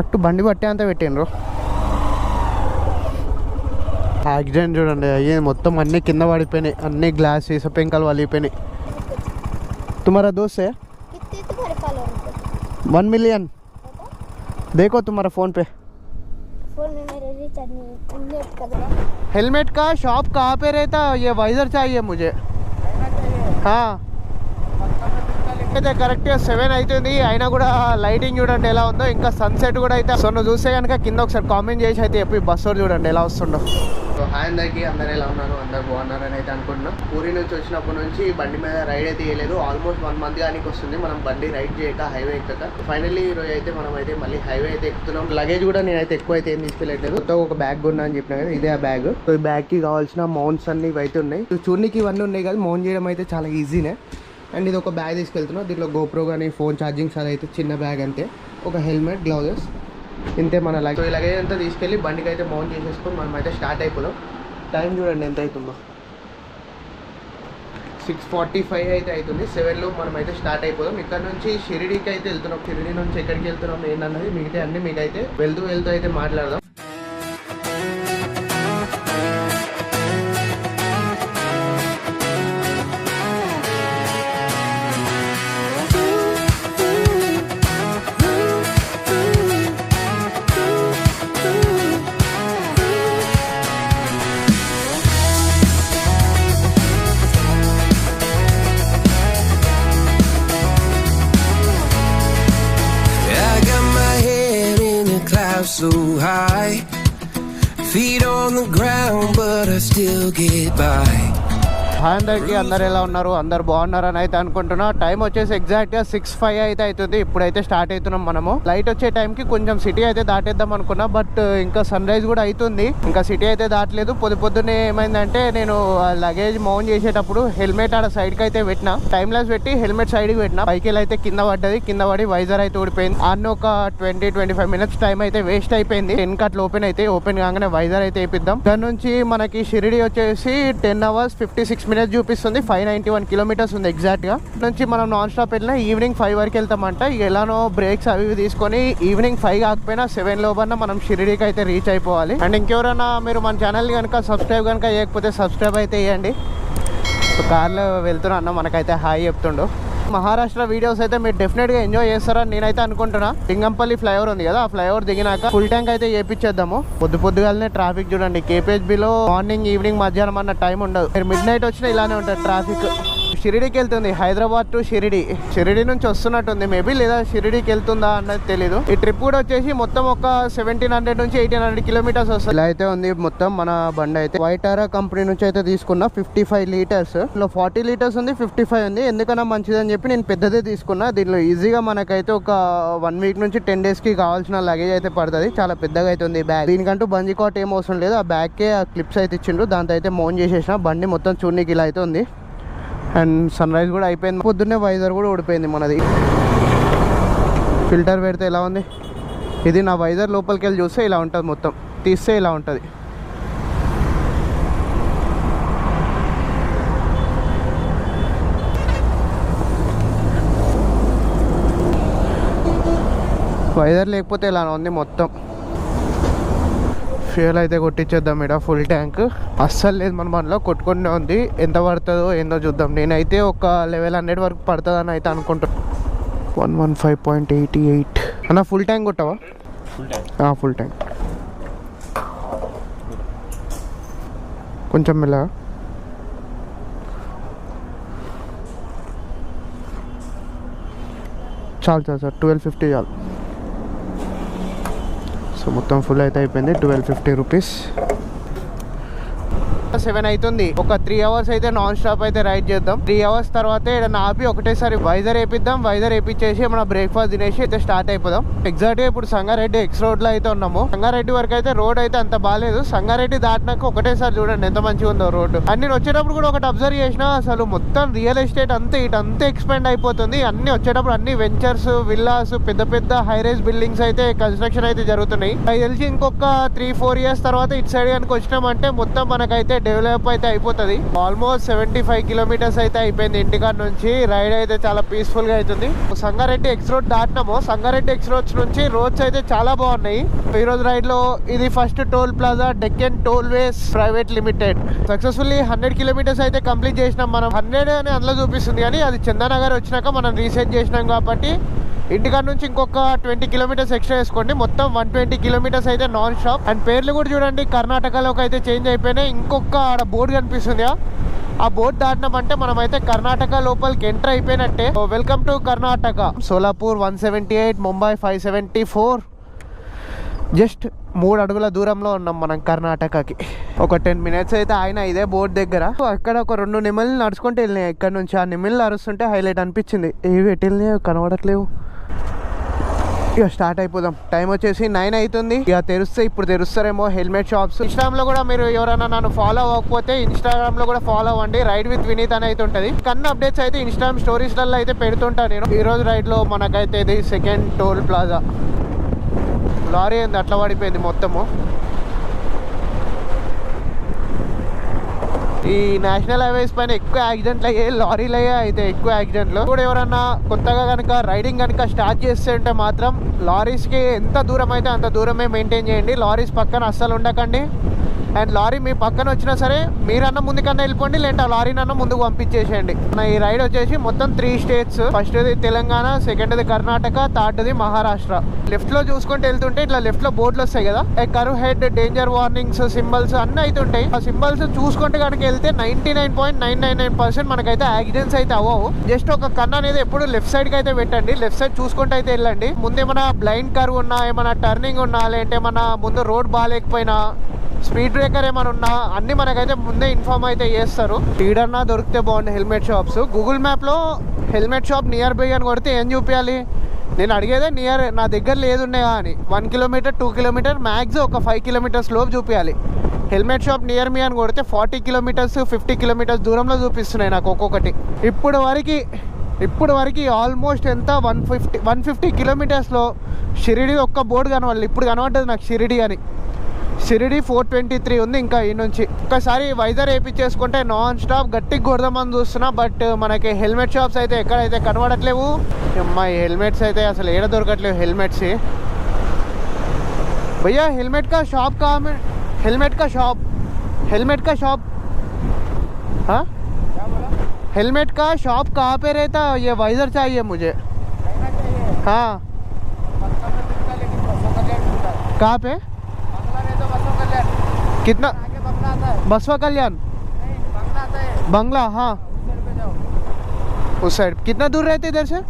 Correct బండి పట్టే అంతా పెట్టిండ్రు. యాక్సిడెంట్ చూడండి అయ్యేది, మొత్తం అన్నీ కింద పడిపోయినాయి, అన్ని గ్లాస్ సీస పెంకలు వలిగిపోయినాయి. तुम्हारा दोस्त है? कितने तुम्हारे फॉलोअर? 1 मिलियन. देखो तुम्हारा फोन पे. फोन में मेरे रिचार्ज नहीं, नेट कर रहा. हेलमेट का शॉप कहाँ पे रहता? ये वाइजर चाहिए मुझे. हाँ అయితే కరెక్ట్గా 7 అవుతుంది, అయినా కూడా లైటింగ్ చూడండి ఎలా ఉందో, ఇంకా సన్సెట్ కూడా అయితే. సో నువ్వు చూస్తే కనుక కింద ఒకసారి కామెంట్ చేసి అయితే చెప్పి బస్సు చూడండి ఎలా వస్తుండో. సో హాయ్ అందరికీ, అందరూ ఎలా ఉన్నారు? అందరు బాగున్నారని అయితే అనుకుంటున్నాం. పూరి నుంచి వచ్చినప్పటి నుంచి బండి మీద రైడ్ అయితే చేయలేదు. ఆల్మోస్ట్ 1 మంత్ కానీ వస్తుంది మనం బండి రైడ్ చేయక, హైవే ఎక్కక. ఫైనల్లీ ఈరోజు అయితే మనం అయితే మళ్ళీ హైవే అయితే ఎక్కుతున్నాం. లగేజ్ కూడా నేనైతే ఎక్కువ అయితే ఏం తీసుకెళ్ళట్లేదు. కొత్త ఒక బ్యాగ్ కొన్నా అని చెప్పిన కదా, ఇదే ఆ బ్యాగ్. సో ఈ బ్యాగ్కి కావాల్సిన మౌంట్స్ అన్ని అయితే ఉన్నాయి. చూడనికి ఇవన్నీ ఉన్నాయి కదా, మౌంట్ చేయడం అయితే చాలా ఈజీనే. అండ్ ఇది ఒక బ్యాగ్ తీసుకెళ్తున్నాం, దీంట్లో గోప్రో కానీ ఫోన్ ఛార్జింగ్స్ అది అయితే చిన్న బ్యాగ్ అంతే. ఒక హెల్మెట్, గ్లౌజెస్, ఇంతే మన లగేజ్. సో ఈ లగేజ్ అంతా తీసుకెళ్ళి బండికి అయితే మౌంట్ చేసేసుకొని మనం అయితే స్టార్ట్ అయిపోదాం. టైం చూడండి ఎంత అవుతుందో, 6:45 అయితే అవుతుంది. 7 మనం అయితే స్టార్ట్ అయిపోదాం. ఇక్కడ నుంచి షిరిడీకి అయితే వెళ్తున్నాం. షిరిడీ నుంచి ఎక్కడికి వెళ్తున్నాం ఏంటన్నది మిగతా అన్ని మీకు అయితే వెళ్తూ అయితే మాట్లాడదాం. So high, feet on the ground, but I still get by. Hi అందరికీ, అందరు ఎలా ఉన్నారు? అందరు బాగున్నారని అయితే అనుకుంటున్నా. టైం వచ్చేసి ఎగ్జాక్ట్గా 6:05 అయితే అవుతుంది. ఇప్పుడైతే స్టార్ట్ అవుతున్నాం మనము. లైట్ వచ్చే టైంకి కొంచెం సిటీ అయితే దాటేద్దాం అనుకున్నా, బట్ ఇంకా సన్ రైజ్ కూడా అవుతుంది, ఇంకా సిటీ అయితే దాటలేదు. పొద్దున్నే ఏమైందంటే నేను లగేజ్ మౌంట్ చేసేటప్పుడు హెల్మెట్ ఆడ సైడ్కి అయితే పెట్టినా, టైమ్ లెస్ పెట్టి హెల్మెట్ సైడ్కి పెట్టినా, పైకి అయితే కింద పడ్డది. కింద పడి వైజర్ అయితే ఊడిపోయింది. అన్న ఒక 20-25 మినిట్స్ టైం అయితే వేస్ట్ అయిపోయింది. 10 అట్లా ఓపెన్ అయితే, ఓపెన్ కాగానే వైజర్ అయితే వేపిద్దాం. దాని నుంచి మనకి షిరిడి వచ్చేసి 10 hours 56 minutes చూపిస్తుంది. 591 kilometers ఉంది ఎగ్జాక్ట్ గా. నుంచి మనం నాన్ స్టాప్ వెళ్ళినా ఈవినింగ్ 5 వరకు వెళ్తామంట. ఎలానో బ్రేక్స్ అవి తీసుకొని ఈవినింగ్ 5 కాకపోయినా 7 లోపల మనం షిరిడీకి అయితే రీచ్ అయిపోవాలి. అండ్ ఇంకెవరైనా మీరు మన ఛానల్ కనుక సబ్స్క్రైబ్ కనుక చేయకపోతే సబ్స్క్రైబ్ అయితే చేయండి. సో కార్లో వెళ్తున్నా అన్న మనకైతే హాయ్ చెప్తుండు. మహారాష్ట్ర వీడియోస్ అయితే మీరు డెఫినెట్గా ఎంజాయ్ చేస్తారని నేనైతే అనుకుంటున్నా. లింగంపల్లి ఫ్లైఓవర్ ఉంది కదా, ఆ ఫ్లైఓవర్ దిగినాక ఫుల్ ట్యాంక్ అయితే చేపించేద్దాము. పొద్దుగాలనే ట్రాఫిక్ చూడండి. కేపీహెచ్బీలో మార్నింగ్ ఈవినింగ్ మధ్యాహ్నం అన్న టైం ఉండదు. మీరు మిడ్ నైట్ వచ్చినా ఇలానే ఉంటుంది ట్రాఫిక్. షిరిడీకి వెళ్తుంది, హైదరాబాద్ టు షిరిడి. షిరిడి నుంచి వస్తున్నట్టుంది మేబీ, లేదా షిరిడీకి వెళ్తుందా అన్నది తెలీదు. ఈ ట్రిప్ కూడా వచ్చేసి మొత్తం ఒక 1700 నుంచి 1800 kilometers వస్తుంది. ఇలా అయితే ఉంది మొత్తం మన బండి అయితే. వైటారా కంపెనీ నుంచి అయితే తీసుకున్నా 55 liters. ఇలా 40 liters ఉంది, 55 ఉంది. ఎందుకన్నా మంచిదని చెప్పి నేను పెద్దదే తీసుకున్నా. దీనిలో ఈజీగా మనకైతే ఒక 1 week నుంచి 10 days కి కావాల్సిన లగేజ్ అయితే పడుతుంది. చాలా పెద్దగా అయితే ఉంది బ్యాగ్. దీనికంటూ బంజీ కాట్ ఏం అవసరం లేదు. ఆ బ్యాగ్కే ఆ క్లిప్స్ అయితే ఇచ్చిండు, దాంతో అయితే మౌంట్ చేసేసిన. బండి మొత్తం చూడనీకి ఇలా అయితే ఉంది. అండ్ సన్ రైజ్ కూడా అయిపోయింది. పొద్దున్నే వైజర్ కూడా ఊడిపోయింది మనది. ఫిల్టర్ పెడితే ఎలా ఉంది, ఇది నా వైజర్ లోపలికి వెళ్ళి చూస్తే ఇలా ఉంటుంది, మొత్తం తీస్తే ఇలా ఉంటుంది. వైజర్ లేకపోతే ఇలా ఉంది మొత్తం. ఫ్యూయల్ అయితే కొట్టించేద్దాం. ఇక్కడ ఫుల్ ట్యాంక్ అస్సలు లేదు మన మనలో, కొట్టుకుంటూనే ఉంది. ఎంత పడుతుందో ఏందో చూద్దాం. నేనైతే ఒక 1100 వరకు పడుతుందని అయితే అనుకుంటున్నాను. 115.88 అన్న. ఫుల్ ట్యాంక్ కొట్టావా? ఫుల్ ట్యాంక్ కొంచెం మెల్లగా. చాలు సార్ 1250 చాలు. సో మొత్తం ఫుల్ అయితే అయిపోయింది. 1250 rupees. 7 అవుతుంది. ఒక 3 hours అయితే నాన్ స్టాప్ అయితే రైడ్ చేద్దాం. 3 hours తర్వాత ఇక్కడ ఆపి ఒకటేసారి వైజర్ వేపిద్దాం. వైజర్ వేపించేసి మన బ్రేక్ఫాస్ట్ తినేసి అయితే స్టార్ట్ అయిపోదాం. ఎగ్జాక్ట్ గా ఇప్పుడు సంగారెడ్డి ఎక్స్ రోడ్ లో అయితే ఉన్నాము. సంగారెడ్డి వరకు అయితే రోడ్ అయితే అంత బాగాలేదు. సంగారెడ్డి దాటినాక ఒకటేసారి చూడండి ఎంత మంచిగా ఉందో రోడ్డు. అండ్ నేను వచ్చేటప్పుడు కూడా ఒకటి అబ్జర్వ్ చేసిన, అసలు మొత్తం రియల్ ఎస్టేట్ అంతా ఇటంతా ఎక్స్పాండ్ అయిపోతుంది. అన్ని వచ్చేటప్పుడు అన్ని వెంచర్స్, విల్లాస్, పెద్ద పెద్ద హై రైజ్ బిల్డింగ్స్ అయితే కన్స్ట్రక్షన్ అయితే జరుగుతున్నాయి. అది తెలిసి ఇంకొక 3-4 years తర్వాత ఇటు సైడ్ కనుక వచ్చినామంటే మొత్తం మనకైతే డెవలప్ అయితే అయిపోతుంది. ఆల్మోస్ట్ 75 కిలోమీటర్స్ అయితే అయిపోయింది ఇంటికాడ నుంచి. రైడ్ అయితే చాలా పీస్ఫుల్ గా అవుతుంది. సంగారెడ్డి ఎక్స్ రోడ్ దాటినాము. సంగారెడ్డి ఎక్స్ రోడ్స్ నుంచి రోడ్స్ అయితే చాలా బాగున్నాయి. ఈ రోజు రైడ్ లో ఇది first toll plaza Deccan tollways private limited. Successfully 100 kilometres అయితే కంప్లీట్ చేసినాం మనం. 100 అని అందులో చూపిస్తుంది కానీ అది చందానగర్ వచ్చినాక మనం రీసెట్ చేసినాం కాబట్టి ఇంటికాడ నుంచి ఇంకొక 20 కిలోమీటర్స్ ఎక్స్ట్రా వేసుకోండి. మొత్తం 120 కిలోమీటర్స్ అయితే నాన్ స్టాప్. అండ్ పేర్లు కూడా చూడండి, కర్ణాటకలోకి అయితే చేంజ్ అయిపోయినాయి. ఇంకొక ఆడ బోర్డు కనిపిస్తుంది, ఆ బోర్డు దాటినామంటే మనం అయితే కర్ణాటక లోపలికి ఎంటర్ అయిపోయినట్టే. Welcome to Karnataka. Solapur 178, Mumbai 574. Just 3 అడుగుల దూరంలో ఉన్నాం మనం కర్ణాటకకి. ఒక 10 మినిట్స్ అయితే ఆయన ఇదే బోర్డు దగ్గర. అక్కడ ఒక 2 నిమిళ్ళు నడుచుకుంటూ వెళ్ళినాయి. ఇక్కడ నుంచి ఆ నిమిళ్ళు అరుస్తుంటే హైలైట్ అనిపించింది. ఏవి ఎటు వెళ్ళినాయి కనబడట్లేవు. ఇక స్టార్ట్ అయిపోదాం. టైం వచ్చేసి 9 అవుతుంది. ఇక తెరుస్తే ఇప్పుడు తెరుస్తారేమో హెల్మెట్ షాప్స్. ఇన్స్టాగ్రామ్ లో కూడా మీరు ఎవరైనా నన్ను ఫాలో అవ్వకపోతే ఇన్స్టాగ్రామ్ లో కూడా ఫాలో అవ్వండి. రైడ్ విత్ వినీత్ అని అయితే ఉంటుంది. కన్నా అప్డేట్స్ అయితే ఇన్స్టాగ్రామ్ స్టోరీస్లలో అయితే పెడుతుంటాను నేను. ఈ రోజు రైడ్ లో మనకైతే ఇది సెకండ్ టోల్ ప్లాజా. లారీ ఏంది అట్లా పడిపోయింది మొత్తము. ఈ నేషనల్ హైవేస్ పైన ఎక్కువ యాక్సిడెంట్లు అయ్యాయి, లారీలు అయితే ఎక్కువ యాక్సిడెంట్లు కూడా. ఎవరన్నా కొత్తగా కనుక రైడింగ్ కనుక స్టార్ట్ చేస్తే ఉంటే మాత్రం లారీస్కి ఎంత దూరం అయితే అంత దూరమే మెయింటైన్ చేయండి. లారీస్ పక్కన అస్సలు ఉండకండి. అండ్ లారీ మీ పక్కన వచ్చినా సరే మీరన్నా ముందుకన్నా వెళ్ళిపోండి, లేదంటే ఆ లారీనన్నా ముందుకు పంపించేసేయండి. ఈ రైడ్ వచ్చేసి మొత్తం 3 స్టేట్స్. ఫస్ట్ది తెలంగాణ, సెకండ్ది కర్ణాటక, థర్డ్ది మహారాష్ట్ర. లెఫ్ట్ లో చూసుకుంటూ వెళ్తుంటే ఇట్లా లెఫ్ట్ లో బోర్డులు వస్తాయి కదా, curve head, danger warnings, symbols అన్నీ అయితే ఉంటాయి. ఆ సింబల్స్ చూసుకుంటే కనుక వెళ్తే 99.999% మనకైతే యాక్సిడెంట్స్ అయితే అవ్వవు. జస్ట్ ఒక కన్ను అనేది ఎప్పుడు లెఫ్ట్ సైడ్ కి అయితే పెట్టండి. లెఫ్ట్ సైడ్ చూసుకుంటూ అయితే వెళ్ళండి. ముందు ఏమైనా బ్లైండ్ కర్వ్ ఉన్నా, ఏమైనా టర్నింగ్ ఉన్నా, లేదంటే ఏమైనా ముందు రోడ్ బాగాలేకపోయినా, స్పీడ్ బ్రేకర్ ఏమైనా ఉన్నా అన్ని మనకైతే ముందే ఇన్ఫార్మ్ అయితే చేస్తారు. ఈడన్నా దొరికితే బాగుంది హెల్మెట్ షాప్స్. గూగుల్ మ్యాప్లో హెల్మెట్ షాప్ నియర్ బై అని కొడితే ఏం చూపించాలి? నేను అడిగేదే నియర్, నా దగ్గర లేదు ఉన్నాయా అని. 1 కిలోమీటర్ 2 కిలోమీటర్ మ్యాక్స్ ఒక 5 కిలోమీటర్స్ లోపు చూపించాలి. హెల్మెట్ షాప్ నియర్ మీ అని కొడితే 40 కిలోమీటర్స్ 50 కిలోమీటర్స్ దూరంలో చూపిస్తున్నాయి నాకు ఒక్కొక్కటి. ఇప్పుడు వరకు ఆల్మోస్ట్ ఎంత 150 కిలోమీటర్స్లో షిరిడి ఒక్క బోర్డు కనవాలి. ఇప్పుడు కనబడ్డది నాకు షిరిడి అని. షిరిడి 423 ఉంది ఇంకా ఈ నుంచి. ఒకసారి వైజర్ వేయించేసుకుంటే నాన్ స్టాప్ గట్టిగా కొడదామని చూస్తున్నా. బట్ మనకి హెల్మెట్ షాప్స్ అయితే ఎక్కడైతే కనబడట్లేవు. అమ్మాయి హెల్మెట్స్ అయితే అసలు ఏడ దొరకట్లేవు హెల్మెట్స్. భయ్యా హెల్మెట్ కా షాప్ కా हेलमेट का शॉप हाँ हेलमेट का शॉप कहाँ पे रहता? ये वाइजर चाहिए मुझे. हाँ कहाँ पे? कितना? बसवा कल्याण बंगला. हाँ उस साइड. कितना दूर रहते इधर से?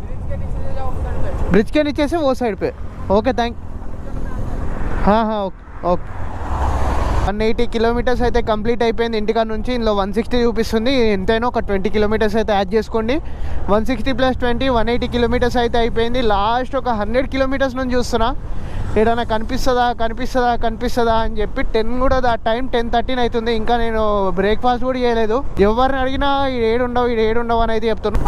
ब्रिज के नीचे से वो साइड पे. Okay thank. हाँ हाँ ओके. 180 కిలోమీటర్స్ అయితే కంప్లీట్ అయిపోయింది ఇంటికాడ నుంచి. ఇందులో 160 చూపిస్తుంది. ఎంతైనా ఒక 20 కిలోమీటర్స్ అయితే యాడ్ చేసుకోండి. 160 + 20 180 కిలోమీటర్స్ అయితే అయిపోయింది. లాస్ట్ ఒక 100 కిలోమీటర్స్ నుంచి చూస్తున్నా ఏదైనా కనిపిస్తుందా అని చెప్పి 10 కూడా టైం 10:13 అవుతుంది. ఇంకా నేను బ్రేక్ఫాస్ట్ కూడా చేయలేదు. ఎవరిని అడిగినా ఈ ఏడుండవు అని అయితే చెప్తున్నా.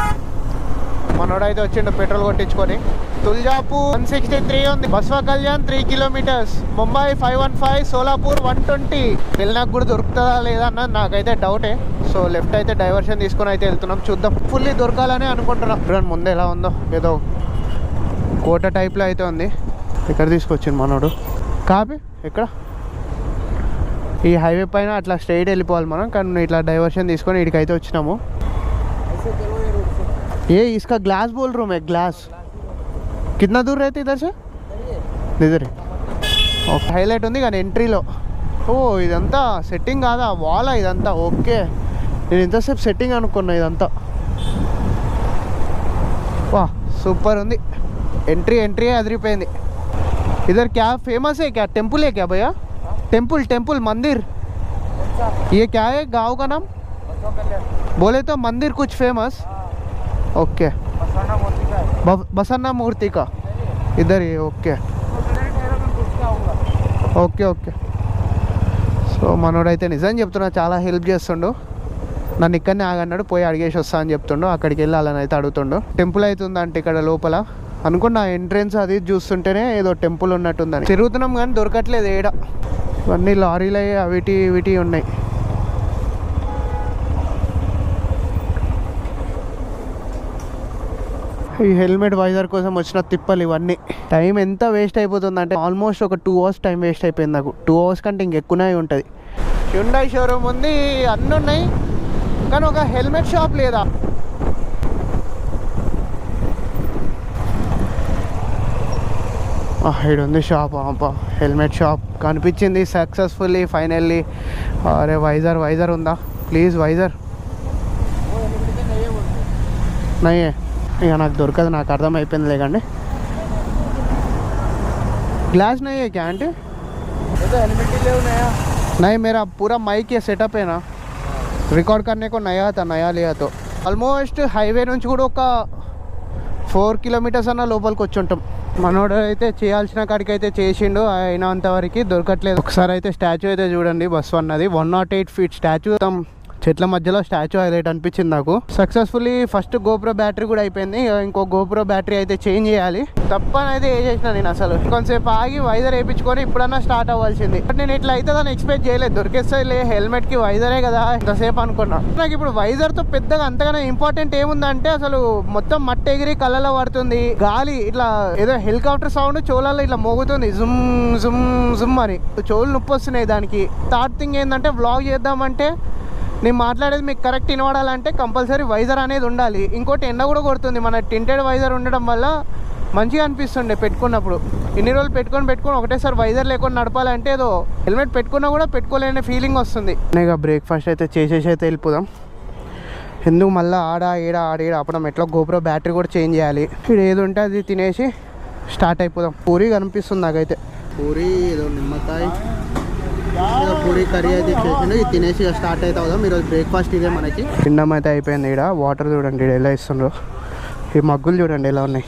మనోడైతే వచ్చిండు పెట్రోల్ కొట్టించుకొని. తుల్జాపూర్ 163 ఉంది. బస్వా కళ్యాణ్ 3 కిలోమీటర్స్. ముంబై 515, సోలాపూర్ 120. వెళ్ళినాక కూడా దొరుకుతుందా లేదా అన్నది నాకైతే డౌటే. సో లెఫ్ట్ అయితే డైవర్షన్ తీసుకొని అయితే వెళ్తున్నాం. చూద్దాం. ఫుల్లీ దొరకాలని అనుకుంటున్నాం. చూడండి ముందు ఎలా ఉందో, ఏదో కోట టైప్లో అయితే ఉంది. ఇక్కడ తీసుకొచ్చింది మనోడు. కాపీ ఎక్కడ? ఈ హైవే పైన అట్లా స్ట్రైట్ వెళ్ళిపోవాలి మనం. కానీ ఇట్లా డైవర్షన్ తీసుకొని ఇక్కడికైతే వచ్చినాము. ये इसका ग्लास बोल रहा हूँ मैं. ग्लास कितना दूर रहते इधर से? इधर ఓకే. హైలైట్ ఉంది కానీ ఎంట్రీలో. ఓ ఇదంతా సెట్టింగ్ కాదా? వాలా ఇదంతా? ఓకే నేను ఇంతసేపు సెట్టింగ్ అనుకున్నా ఇదంతా. వా సూపర్ ఉంది. ఎంట్రీ అదిరిపోయింది. इधर क्या फेमस है? क्या टेम्पल है क्या भैया? टेम्पल मंदिर. ये क्या है गाँव का नाम? बोले तो मंदिर कुछ फेमस. ओके बसन्ना मूर्ति का इधर ही. Okay okay. సో మనోడైతే నిజం చెప్తున్నా చాలా హెల్ప్ చేస్తుండు. నన్ను ఇక్కడనే ఆగన్నాడు, పోయి అడిగేసి వస్తా అని చెప్తుండు. అక్కడికి వెళ్ళాలని అయితే అడుగుతుండు. టెంపుల్ అవుతుందంటే ఇక్కడ లోపల అనుకున్నా. ఎంట్రెన్స్ అది చూస్తుంటేనే ఏదో టెంపుల్ ఉన్నట్టుందని. తిరుగుతున్నాం కానీ దొరకట్లేదు ఏడ. ఇవన్నీ లారీలు అవిటి ఉన్నాయి. ఈ హెల్మెట్ వైజర్ కోసం వచ్చిన తిప్పలు ఇవన్నీ. టైం ఎంత వేస్ట్ అయిపోతుందంటే ఆల్మోస్ట్ ఒక 2 hours టైం వేస్ట్ అయిపోయింది నాకు. 2 hours కంటే ఇంకెక్కువనే ఉంటుంది. హ్యుండై షోరూమ్ ఉంది, అన్నీ ఉన్నాయి, కానీ ఒక హెల్మెట్ షాప్ లేదా. ఇక్కడ ఉంది షాప్. హెల్మెట్ షాప్ కనిపించింది సక్సెస్ఫుల్లీ ఫైనల్లీ. అరే వైజర్ ఉందా ప్లీజ్? వైజర్ నయ్యే ఇక నాకు దొరకదు, నాకు అర్థమైపోయింది. లేకండి ग्लास नहीं है क्या आंटी? तो हेलमेट ही ले नया। नहीं, मेरा पूरा माइक ये सेटअप है ना, रिकॉर्ड करने को नया था, नया लिया तो ఆల్మోస్ట్ హైవే నుంచి కూడా ఒక 4 kilometers అన్న లోపలికి వచ్చి ఉంటాం. మనోడు అయితే చేయాల్సిన కాడికి అయితే చేసిండు, అయినంత వరకు దొరకట్లేదు. ఒకసారి అయితే స్టాచ్యూ అయితే చూడండి, బస్సు అన్నది 108 feet స్టాచ్యూ. చెట్ల మధ్యలో స్టాచ్యూ హైలైట్ అనిపించింది నాకు. సక్సెస్ఫుల్లీ ఫస్ట్ గోప్రో బ్యాటరీ కూడా అయిపోయింది, ఇంకో గోప్రో బ్యాటరీ అయితే చేంజ్ చేయాలి. తప్పనైతే ఏ చేసిన నేను అసలు కొంతసేపు ఆగి వైజర్ వేయించుకొని ఇప్పుడన్నా స్టార్ట్ అవ్వాల్సింది. బట్ నేను ఇట్లా అయితే దాన్ని ఎక్స్పెక్ట్ చేయలేదు. దొరికేస్తే హెల్మెట్ కి వైజరే కదా ఇంతసేపు అనుకున్నా. నాకు ఇప్పుడు వైజర్ తో పెద్దగా అంతగానే ఇంపార్టెంట్ ఏముందంటే అసలు మొత్తం మట్టి ఎగిరి కళ్ళలో పడుతుంది, గాలి ఇట్లా ఏదో హెలికాప్టర్ సౌండ్ చెవులలో ఇట్లా మోగుతుంది, జుమ్ జుమ్ జుమ్ అని చెవులు నొప్పి వస్తున్నాయి దానికి. థర్డ్ థింగ్ ఏంటంటే వ్లాగ్ చేద్దామంటే నేను మాట్లాడేది మీకు కరెక్ట్ వినవాడాలంటే కంపల్సరీ వైజర్ అనేది ఉండాలి. ఇంకోటి ఎండ కూడా కొడుతుంది, మన టింటెడ్ వైజర్ ఉండడం వల్ల మంచిగా అనిపిస్తుండే పెట్టుకున్నప్పుడు. ఇన్ని రోజులు పెట్టుకొని ఒకటేసారి వైజర్ లేకుండా నడపాలంటే ఏదో హెల్మెట్ పెట్టుకున్నా కూడా పెట్టుకోలేని ఫీలింగ్ వస్తుంది. ఇక బ్రేక్ఫాస్ట్ అయితే చేసేసి అయితే వెళ్ళిపోదాం. ఎందుకు మళ్ళీ ఆడ ఆపడం, ఎట్లా గోప్రో బ్యాటరీ కూడా చేంజ్ చేయాలి. ఇక్కడ ఏది ఉంటే అది తినేసి స్టార్ట్ అయిపోదాం. పూరి కనిపిస్తుంది నాకైతే, పూరి ఏదో నిమ్మకాయ పూరి కర్రీ అయితే చేసిండు, ఇది తినేసి స్టార్ట్ అయితే అవుదాం. ఈరోజు బ్రేక్ఫాస్ట్ ఇదే మనకి. తినడం అయితే అయిపోయింది. ఇక్కడ వాటర్ చూడండి, ఇక్కడ ఎలా ఇస్తుండ్రు, ఈ మగ్గులు చూడండి ఎలా ఉన్నాయి,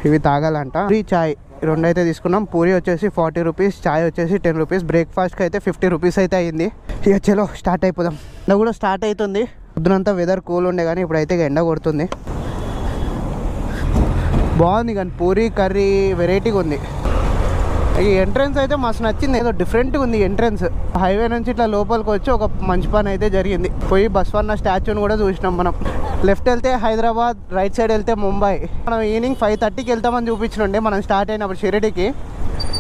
ఇవి తాగాలంట. పూరి చాయ్ రెండు అయితే తీసుకున్నాం. పూరి వచ్చేసి 40 rupees, చాయ్ వచ్చేసి 10 rupees. బ్రేక్ఫాస్ట్కి అయితే 50 rupees అయితే అయింది. ఇక చలో స్టార్ట్ అయిపోదాం. ఎండ కూడా స్టార్ట్ అవుతుంది. పొద్దునంతా వెదర్ కూల్ ఉండే కానీ ఇప్పుడైతే ఎండ కొడుతుంది. బాగుంది కానీ పూరి కర్రీ వెరైటీగా ఉంది. ఈ ఎంట్రన్స్ అయితే మస్తు నచ్చింది, ఏదో డిఫరెంట్గా ఉంది ఎంట్రన్స్. హైవే నుంచి ఇట్లా లోపలికి వచ్చి ఒక మంచి పని అయితే జరిగింది. పోయి బస్వన్న స్టాచ్యూని కూడా చూసినాం మనం. లెఫ్ట్ వెళ్తే హైదరాబాద్, రైట్ సైడ్ వెళ్తే ముంబై. మనం ఈవినింగ్ 5:30కి వెళ్తామని చూపించినండే మనం స్టార్ట్ అయినప్పుడు షిరిడీకి.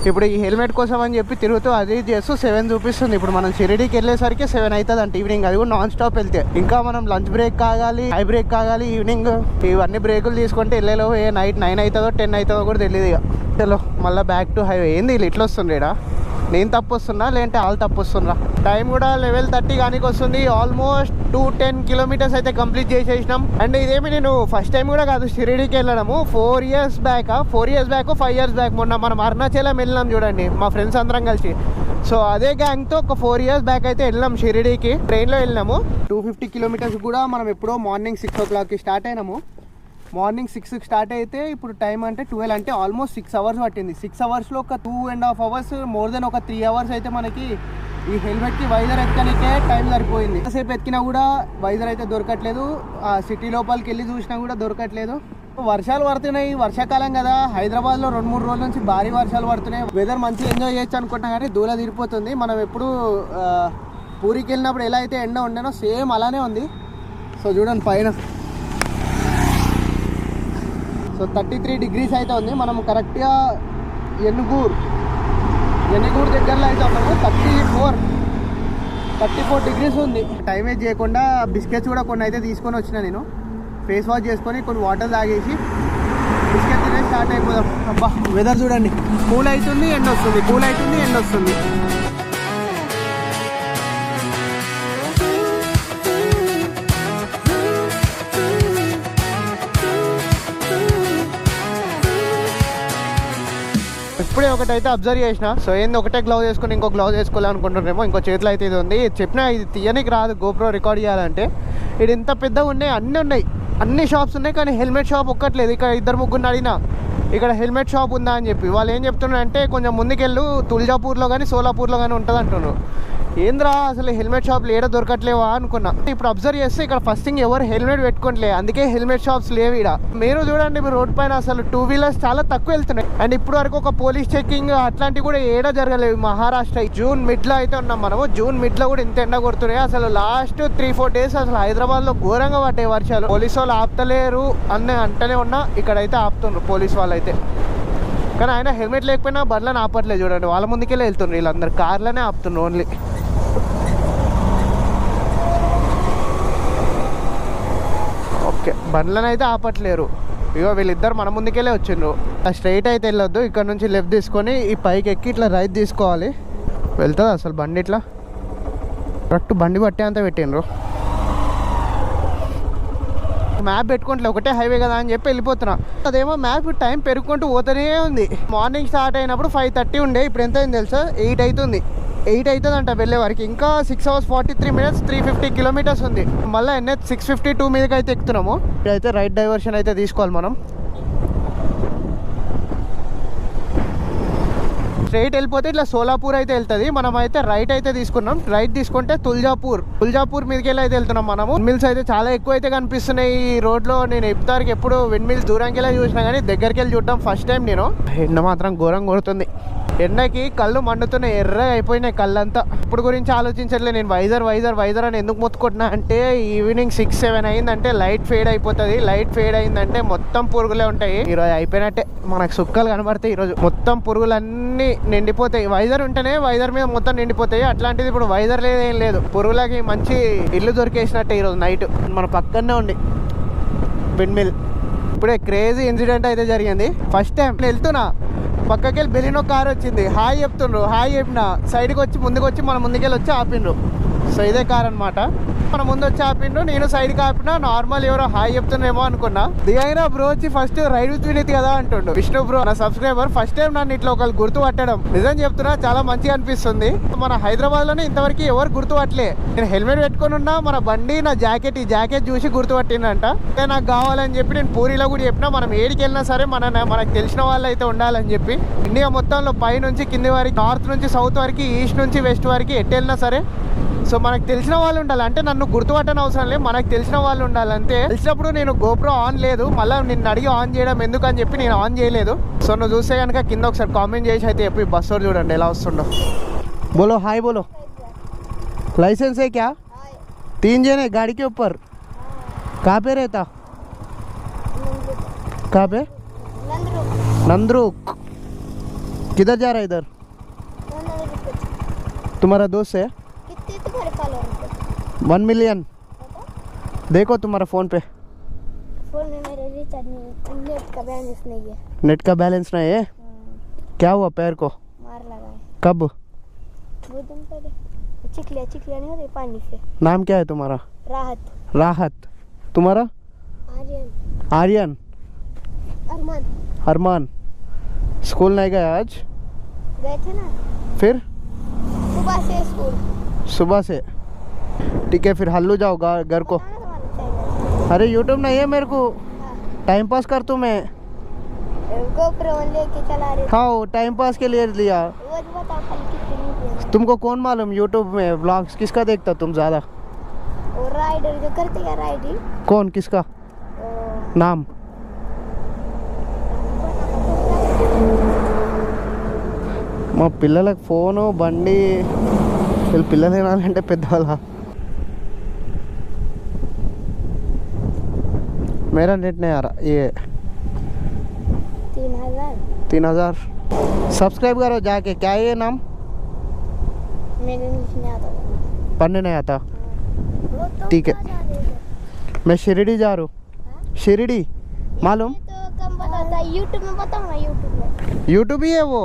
ఇప్పుడు ఈ హెల్మెట్ కోసం అని చెప్పి తిరుగుతూ అది చేస్తూ 7 చూపిస్తుంది. ఇప్పుడు మనం షిరిడీకి వెళ్ళేసరికి 7 అవుతుంది అంటే ఈవినింగ్. అది కూడా నాన్ స్టాప్ వెళ్తే. ఇంకా మనం లంచ్ బ్రేక్ కాగాలి, హై బ్రేక్ కాగాలి ఈవినింగ్. ఇవన్నీ బ్రేకులు తీసుకుంటే వెళ్ళేలో నైట్ 9 అవుతుందో 10 అవుతుందో కూడా తెలియదు. ఇక చలో మళ్ళీ బ్యాక్ టు హైవే. ఏంది వీళ్ళు ఇట్లా వస్తుండే, నేను తప్పు వస్తున్నా లేదంటే వాళ్ళు తప్పు వస్తున్నా. టైం కూడా 11:30 కానీ వస్తుంది. ఆల్మోస్ట్ 210 kilometers అయితే కంప్లీట్ చేసేసినాం. అండ్ ఇదేమి నేను ఫస్ట్ టైం కూడా కాదు షిరిడీకి వెళ్ళడము. 4 years బ్యాక్ 5 years బ్యాక్ మొన్న మనం అరుణాచలం వెళ్ళినాం చూడండి, మా ఫ్రెండ్స్ అందరం కలిసి. సో అదే గ్యాంగ్తో ఒక 4 years బ్యాక్ అయితే వెళ్ళినాం షిరిడీకి. ట్రైన్లో వెళ్ళినాము. 250 kilometers కూడా మనం ఎప్పుడో మార్నింగ్ 6 o'clockకి స్టార్ట్ అయినాము. మార్నింగ్ 6కి స్టార్ట్ అయితే ఇప్పుడు టైం అంటే 12, అంటే ఆల్మోస్ట్ 6 hours పట్టింది. 6 hours ఒక 2.5 hours, మోర్ దెన్ ఒక 3 hours అయితే మనకి ఈ హెల్మెట్కి వైజర్ ఎక్కడానికే టైం సరిపోయింది. ఎంతసేపు ఎక్కినా కూడా వైజర్ అయితే దొరకట్లేదు. ఆ సిటీ లోపలికి వెళ్ళి చూసినా కూడా దొరకట్లేదు. వర్షాలు పడుతున్నాయి, వర్షాకాలం కదా. హైదరాబాద్లో 2-3 రోజుల నుంచి భారీ వర్షాలు పడుతున్నాయి. వెదర్ మంచిగా ఎంజాయ్ చేయొచ్చు అనుకుంటున్నా కానీ దూల తీరిపోతుంది. మనం ఎప్పుడు పూరికి వెళ్ళినప్పుడు ఎలా అయితే ఎండ ఉండేనో సేమ్ అలానే ఉంది. సో చూడండి పైన, సో 33 degrees అయితే ఉంది. మనం కరెక్ట్గా ఎనుగూరు దగ్గరలో అయితే ఉన్నాము. 34 degrees ఉంది. టైం వేస్ట్ చేయకుండా బిస్కెట్స్ కూడా కొన్ని అయితే తీసుకొని వచ్చిన నేను. ఫేస్ వాష్ చేసుకొని కొన్ని వాటర్ తాగేసి బిస్కెట్ తినేసి స్టార్ట్ అయిపోదాం. అబ్బా వెదర్ చూడండి, కూల్ అవుతుంది ఎండ్ వస్తుంది, కూల్ అవుతుంది ఎండ్ వస్తుంది. ఇప్పుడే ఒకటైతే అబ్జర్వ్ చేసిన. సో ఏంది ఒకటే గ్లౌజ్ వేసుకొని ఇంకో గ్లౌజ్ వేసుకోవాలనుకుంటున్నారేమో. ఇంకో చేతిలో అయితే ఇది ఉంది. చెప్పినా ఇది తీయనికి రాదు గోప్రో రికార్డ్ చేయాలంటే. ఇది ఇంత పెద్దగా ఉన్నాయి, అన్నీ ఉన్నాయి, అన్ని షాప్స్ ఉన్నాయి, కానీ హెల్మెట్ షాప్ ఒక్కట్లేదు. ఇక్కడ 2-3 అడిగినా ఇక్కడ హెల్మెట్ షాప్ ఉందా అని చెప్పి. వాళ్ళు ఏం చెప్తున్నారంటే కొంచెం ముందుకెళ్ళు తుల్జాపూర్లో కానీ సోలాపూర్లో కానీ ఉంటుంది అంటున్నారు. ఏంద్రా అసలు హెల్మెట్ షాప్లు ఏడ దొరకట్లేవా అనుకున్నా. ఇప్పుడు అబ్జర్వ్ చేస్తే ఇక్కడ ఫస్ట్ థింగ్ ఎవరు హెల్మెట్ పెట్టుకోవట్లే, అందుకే హెల్మెట్ షాప్స్ లేవు ఇక్కడ. మీరు చూడండి, మీరు రోడ్ పైన అసలు 2 వీలర్స్ చాలా తక్కువ వెళ్తున్నాయి. అండ్ ఇప్పుడు వరకు ఒక పోలీస్ చెకింగ్ అట్లాంటివి కూడా ఏడ జరగలేదు. మహారాష్ట్ర జూన్ మిడ్లో అయితే ఉన్నాం మనము. జూన్ మిడ్లో కూడా ఇంత ఎండ కొడుతున్నాయి. అసలు లాస్ట్ 3-4 డేస్ అసలు హైదరాబాద్లో ఘోరంగా పడ్డాయి వర్షాలు. పోలీసు వాళ్ళు ఆపుతలేరు అని అంటనే ఉన్నా, ఇక్కడైతే ఆపుతున్నారు పోలీసు వాళ్ళు అయితే. కానీ ఆయన హెల్మెట్ లేకపోయినా బండ్లను ఆపట్లేదు. చూడండి, వాళ్ళ ముందుకెళ్ళి వెళ్తున్నారు వీళ్ళందరూ, కార్లోనే ఆపుతున్నారు ఓన్లీ. ఓకే, బండ్లను అయితే ఆపట్లేరు. ఇగో వీళ్ళిద్దరు మన ముందుకెళ్ళే వచ్చిండ్రు. స్ట్రైట్ అయితే వెళ్ళొద్దు, ఇక్కడ నుంచి లెఫ్ట్ తీసుకొని ఈ పైకి ఎక్కి ఇట్లా రైట్ తీసుకోవాలి. వెళ్తుంది అసలు బండి ఇట్లా కరెక్ట్ బండి బట్టే అంతా పెట్టిండ్రు. మ్యాప్ పెట్టుకుంటే ఒకటే హైవే కదా అని చెప్పి వెళ్ళిపోతున్నా. అదేమో మ్యాప్ టైం పెరుగుకుంటూ పోతూనే ఉంది. మార్నింగ్ స్టార్ట్ అయినప్పుడు 5:30 ఉండే, ఇప్పుడు ఎంత అయింది తెలుసా? 8 అవుతుంది. 8 అవుతుంది అంట వెళ్ళే వరకు. ఇంకా 6 hours 43 minutes 350 kilometers ఉంది. మళ్ళీ NH 652 మీదకి అయితే ఎక్కుతున్నాము. ఇప్పుడైతే రైట్ డైవర్షన్ అయితే తీసుకోవాలి మనం. స్ట్రైట్ వెళ్ళిపోతే ఇట్లా సోలాపూర్ అయితే వెళ్తుంది. మనం అయితే రైట్ అయితే తీసుకున్నాం. రైట్ తీసుకుంటే తుల్జాపూర్ మీదకి వెళ్ళి అయితే వెళ్తున్నాం మనము. విండ్ మిల్స్ అయితే చాలా ఎక్కువ అయితే కనిపిస్తున్నాయి ఈ రోడ్లో. నేను ఇప్పటివరకు ఎప్పుడు విండ్ మిల్స్ దూరంకి వెళ్ళి చూసినా కానీ దగ్గరికి వెళ్ళి చూడడం ఫస్ట్ టైం నేను. ఎండ మాత్రం ఘోరం కొడుతుంది. ఎండకి కళ్ళు మండుతున్నాయి, ఎర్రగా అయిపోయినాయి కళ్ళంతా. ఇప్పుడు గురించి ఆలోచించట్లేదు నేను. వైజర్ అని ఎందుకు మొత్తుకుంటున్నా అంటే, ఈవినింగ్ 6-7 అయిందంటే లైట్ ఫేడ్ అయిపోతుంది. లైట్ ఫేడ్ అయిందంటే మొత్తం పురుగులే ఉంటాయి. ఈరోజు అయిపోయినట్టే, మనకు సుక్కలు కనబడతాయి. ఈరోజు మొత్తం పురుగులన్నీ నిండిపోతాయి. వైజర్ ఉంటేనే వైజర్ మీద మొత్తం నిండిపోతాయి. అట్లాంటిది ఇప్పుడు వైజర్ లేదేం లేదు. పురుగులకి మంచి ఇల్లు దొరికేసినట్టే ఈరోజు నైట్. మన పక్కనే ఉంది విండ్ మిల్. ఇప్పుడే క్రేజీ ఇన్సిడెంట్ అయితే జరిగింది. ఫస్ట్ టైం వెళ్తున్నా, పక్కకి వెళ్ళి బెలినో కార్ వచ్చింది. హాయ్ చెప్తుండ్రు. హాయ్ చెప్పిన సైడ్కి వచ్చి ముందుకు వచ్చి మన ముందుకెళ్ళి వచ్చి ఆపిండ్రు. సో ఇదే కార్ అనమాట. మన ముందు వచ్చి ఆపిండు, నేను సైడ్కి ఆపినా. నార్మల్ ఎవరో హాయ్ చెప్తున్నారేమో అనుకున్నా. దిగైనా బ్రో వచ్చి ఫస్ట్ రైడ్ విత్ వినీత్ కదా అంటుండు. విష్ణు బ్రో నా సబ్స్క్రైబర్. ఫస్ట్ టైం నన్ను ఇట్లా ఒకళ్ళు గుర్తుపట్టడం నిజం చెప్తున్నా చాలా మంచిగా అనిపిస్తుంది. మన హైదరాబాద్లోనే ఇంతవరకు ఎవరు గుర్తుపట్టలే. నేను హెల్మెట్ పెట్టుకొని ఉన్నా, మన బండి నా జాకెట్, ఈ జాకెట్ చూసి గుర్తుపట్టిందంట. నాకు కావాలని చెప్పి నేను పూరిలో కూడా చెప్పినా, మనం ఏడికి వెళ్ళినా సరే మనకు తెలిసిన వాళ్ళు అయితే ఉండాలని చెప్పి. ఇండియా మొత్తంలో పై నుంచి కింది వరకు, నార్త్ నుంచి సౌత్ వరకు, ఈస్ట్ నుంచి వెస్ట్ వరకు ఎటు వెళ్ళినా సరే సో మనకు తెలిసిన వాళ్ళు ఉండాలి. అంటే నన్ను గుర్తుపట్టని అవసరం లేదు, మనకు తెలిసిన వాళ్ళు ఉండాలి అంతే. తెలిసినప్పుడు నేను గోప్రో ఆన్ లేదు, మళ్ళీ నిన్ను అడిగి ఆన్ చేయడం ఎందుకని చెప్పి నేను ఆన్ చేయలేదు. సో నువ్వు చూస్తే కనుక కింద ఒకసారి కామెంట్ చేసి అయితే చెప్పి బస్సు చూడండి ఎలా వస్తుండో. बोलो हाय बोलो. लाइसेंस है क्या? 3 जने गाड़ी के ऊपर. कहाँ पे रहता? कहाँ पे? नंदरूक. किधर जा रहा है इधर? तुम्हारा दोस्त है? कितने तुम्हारे फॉलोअर? 1 million. देखो तुम्हारा फोन पे. फोन में मेरे रिचार्ज नहीं, नेट का बैलेंस नहीं है. नेट का बैलेंस नहीं है? क्या हुआ पैर को? मार लगा है. कब? 2 दिन पहले. चिकलिया नहीं होती पानी से. नाम क्या है तुम्हारा? राहत. तुम्हारा? आर्यन. अरमान. स्कूल नहीं गया आज? गए थे ना. फिर? सुबह से स्कूल. सुबह से. ठीक है फिर हल्लू जाओ घर को. अरे यूट्यूब नहीं है मेरे को. टाइम पास कर तू मैं. गोप्रो लेके चला रहे. हाँ टाइम पास के लिए लिया. वो जो बताओ खाली कितने. तुमको कौन मालूम यूट्यूब में व्लॉग्स किसका देखता तुम ज़्यादा? वो राइडर जो करते हैं राइडिंग. कौन किसका नाम? మా పిల్లలకు ఫోను బండి వీళ్ళు పిల్లలు తినాలంటే పెద్దవాళ్ళ. मेरा नेट नहीं आ रहा. ये 3000 सब्सक्राइब करो जाके. क्या है ये नाम? मेरे नहीं आता. पढ़ने नहीं आता? ठीक है मैं शिरडी जा रहा हूँ. शिरडी मालूम? तो कम बताता है यूट्यूब में. बताओ ना यूट्यूब में. यूट्यूब ही है वो.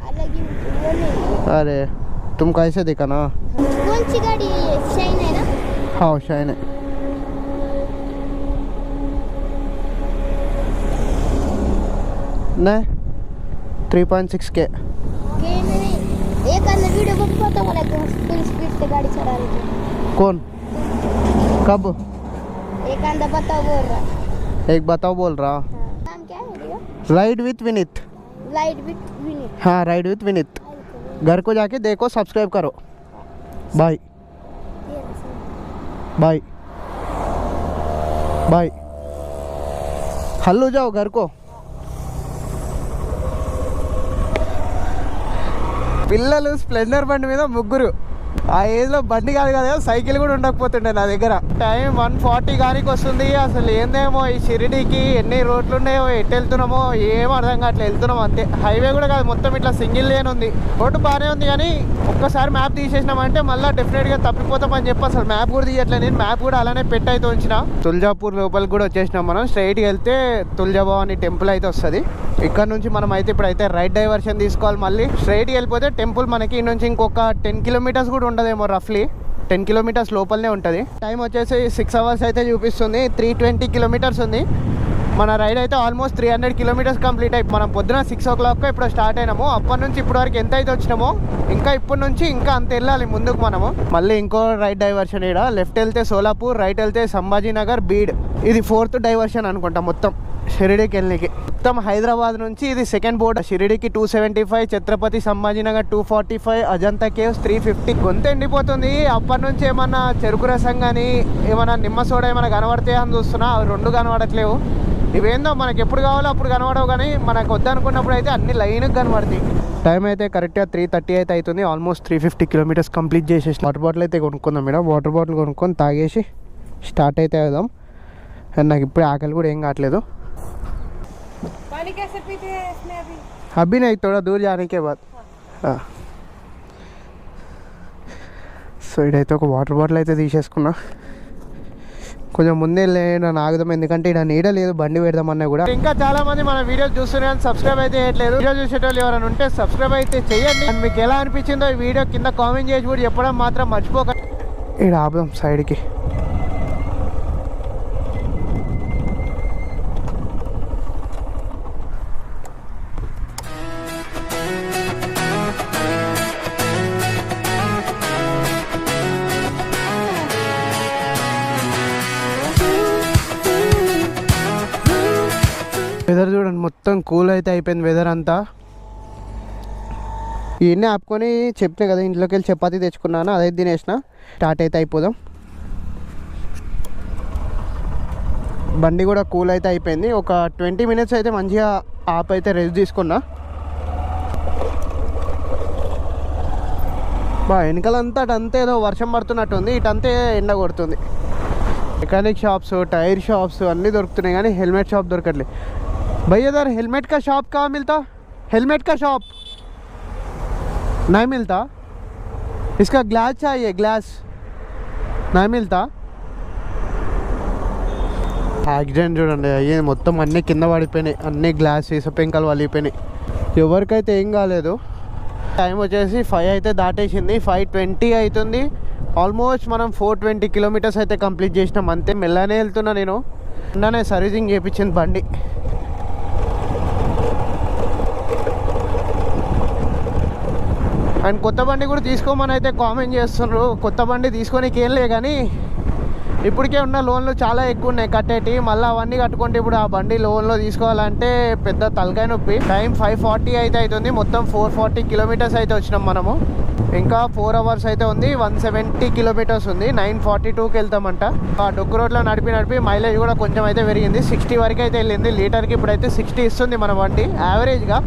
अलग यूट्यूब वो नहीं. अरे तुम कैसे देखा ना. कौन सी गाड़ी है ये? शाइन है ना? हाँ शाइन है. नहीं 3.6K. नहीं एक अंदर वीडियो को पता बोला कि फुल स्पीड से गाड़ी चला रही थी. कौन कब? एक अंदर बताओ बोल रहा. एक बताओ बोल रहा. नाम क्या है भैया? Ride with Vineet. Light with Vineet. हाँ राइड विथ विनीत. घर को जाके देखो सब्सक्राइब करो. बाय बाय बाय हल्लू जाओ घर को పిల్లలు స్ప్లెండర్ బండి మీద ముగ్గురు. ఆ ఏజ్లో బండి కాదు కదా, సైకిల్ కూడా ఉండకపోతుండే నా దగ్గర. టైం 1:40 గానికి వస్తుంది. అసలు ఏందేమో ఈ షిరిడీకి ఎన్ని రోడ్లు ఉన్నాయో, ఎటు వెళ్తున్నామో ఏం అర్థం కావట్లేదు. వెళ్తున్నాం అంతే. హైవే కూడా కాదు, మొత్తం ఇట్లా సింగిల్ లేన్ ఉంది. రోడ్డు బాగానే ఉంది కానీ ఒక్కసారి మ్యాప్ తీసేసినామంటే మళ్ళీ డెఫినెట్గా తప్పిపోతామని చెప్పి అసలు మ్యాప్ కూడా తీయట్లేదు. నేను మ్యాప్ కూడా అలానే పెట్టయితే ఉంచిన. తుల్జాపూర్ లోపలికి కూడా వచ్చేసినాం మనం. స్ట్రైట్గా వెళ్తే తుల్జాభవాని టెంపుల్ అయితే వస్తుంది. ఇక్కడ నుంచి మనం అయితే ఇప్పుడైతే రైట్ డైవర్షన్ తీసుకోవాలి. మళ్ళీ స్ట్రైట్గా వెళ్ళిపోతే టెంపుల్ మనకి ఈ నుంచి ఇంకొక 10 కిలోమీటర్స్ కూడా ఉండదేమో, రఫ్లీ 10 కిలోమీటర్స్ లోపలనే ఉంటుంది. టైం వచ్చేసి 6 అవర్స్ అయితే చూపిస్తుంది. 320 కిలోమీటర్స్ ఉంది. మన రైడ్ అయితే ఆల్మోస్ట్ 300 కిలోమీటర్స్ కంప్లీట్ అయ్యి మనం పొద్దున 6 o'clock ఇప్పుడు స్టార్ట్ అయినాము. అప్పటి నుంచి ఇప్పటి వరకు ఎంత అయితే వచ్చినామో ఇంకా ఇప్పటి నుంచి ఇంకా అంత వెళ్ళాలి ముందుకు మనము. మళ్ళీ ఇంకో రైట్ డైవర్షన్ ఇక్కడ. లెఫ్ట్ వెళ్తే సోలాపూర్, రైట్ వెళ్తే సంభాజీనగర్, బీడ్. ఇది 4th డైవర్షన్ అనుకుంటా మొత్తం షిరిడీకి వెళ్ళడానికి. మొత్తం హైదరాబాద్ నుంచి ఇది సెకండ్ బోర్డ్. షిరిడీకి 275, ఛత్రపతి సంభాజీనగర్ 245, అజంతా కేవ్స్ 350. గొంతు ఎండిపోతుంది. అప్పటి నుంచి ఏమన్నా చెరుకు రసం కానీ ఏమన్నా నిమ్మ సోడా ఏమైనా కనబడితే అని చూస్తున్నా, అవి 2 కనబడట్లేవు. ఇవేందో మనకి ఎప్పుడు కావాలో అప్పుడు కనబడవు, కానీ మనకు వద్దనుకున్నప్పుడు అయితే అన్ని లైన్కి కనబడతాయి. టైం అయితే కరెక్ట్గా 3:30 అయితే అవుతుంది. ఆల్మోస్ట్ 350 కిలోమీటర్స్ కంప్లీట్ చేసేసి వాటర్ బాటిల్ అయితే కొనుక్కుందాం మేడం. వాటర్ బాటిల్ కొనుక్కొని తాగేసి స్టార్ట్ అయితే అవుదాం. అండ్ నాకు ఇప్పుడు ఆకలి కూడా ఏం కావట్లేదు. अभी नहीं, थोड़ा दूर जाने के बाद. సో ఇడైతే ఒక వాటర్ బాటిల్ అయితే తీసేసుకున్నా. కొంచెం ముందే నన్ను ఆగుదాం, ఎందుకంటే ఇక్కడ నీడ లేదు బండి పెడదామన్నా కూడా. ఇంకా చాలా మంది మన వీడియో చూస్తున్నారు, సబ్స్క్రైబ్ అయితే చేయట్లేదు. వీడియో చూసేటోళ్ళు ఎవరైనా ఉంటే సబ్స్క్రైబ్ అయితే చేయండి. అండ్ మీకు ఎలా అనిపించిందో ఈ వీడియో కింద కామెంట్ చేసి కూడా చెప్పడం మాత్రం మర్చిపోకండి. ఇక్కడ ఆపుదాం సైడ్కి. వెదర్ చూడండి, మొత్తం కూల్ అయితే అయిపోయింది వెదర్ అంతా. ఇవన్నీ ఆపుకొని చెప్పినా కదా, ఇంట్లోకి వెళ్ళి చపాతీ తెచ్చుకున్నాను, అదే తినేసిన. స్టార్ట్ అయితే అయిపోదాం. బండి కూడా కూల్ అయితే అయిపోయింది. ఒక 20 minutes అయితే మంచిగా ఆప్ అయితే రెస్ట్ తీసుకున్నా. వెనకాలంతా అటంతా ఏదో వర్షం పడుతున్నట్టు ఉంది, ఇటంతే ఎండ కొడుతుంది. మెకానిక్ షాప్స్, టైర్ షాప్స్ అన్నీ దొరుకుతున్నాయి కానీ హెల్మెట్ షాప్ దొరకట్లేదు. भैया इधर हेलमेट का शॉप कहाँ मिलता? हेलमेट का शॉप नहीं मिलता. इसका ग्लास चाहिए, ग्लास नहीं मिलता. యాక్సిడెంట్ చూడండి అయ్యే, మొత్తం అన్నీ కింద పడిపోయినాయి, అన్ని గ్లాస్ పెంకలు వలిగిపోయినాయి. ఎవరికైతే ఏం కాలేదు. టైం వచ్చేసి 5 అయితే దాటేసింది. 5:20 అవుతుంది. ఆల్మోస్ట్ మనం 420 కిలోమీటర్స్ అయితే కంప్లీట్ చేసినాం అంతే. మెల్లనే వెళ్తున్నా నేను. మొన్ననే సర్వీసింగ్ చేయించింది బండి. అండ్ కొత్త బండి కూడా తీసుకోమని అయితే కామెంట్ చేస్తున్నారు. కొత్త బండి తీసుకోనికి ఏం లే, కానీ ఇప్పటికే ఉన్న లోన్లు చాలా ఎక్కువ ఉన్నాయి కట్టేటి. మళ్ళీ అవన్నీ కట్టుకుంటే ఇప్పుడు ఆ బండి లోన్లో తీసుకోవాలంటే పెద్ద తలకాయ నొప్పి. టైం 5:40 అయితే అవుతుంది. మొత్తం 440 కిలోమీటర్స్ అయితే వచ్చినాం మనము. ఇంకా 4 hours అయితే ఉంది. 170 కిలోమీటర్స్ ఉంది. 9:42కి వెళ్తామంట. ఆ డొక్కు రోడ్లో నడిపి మైలేజ్ కూడా కొంచెం అయితే పెరిగింది. 60 వరకు అయితే వెళ్ళింది లీటర్కి. ఇప్పుడైతే 60 ఇస్తుంది మన బండి యావరేజ్గా.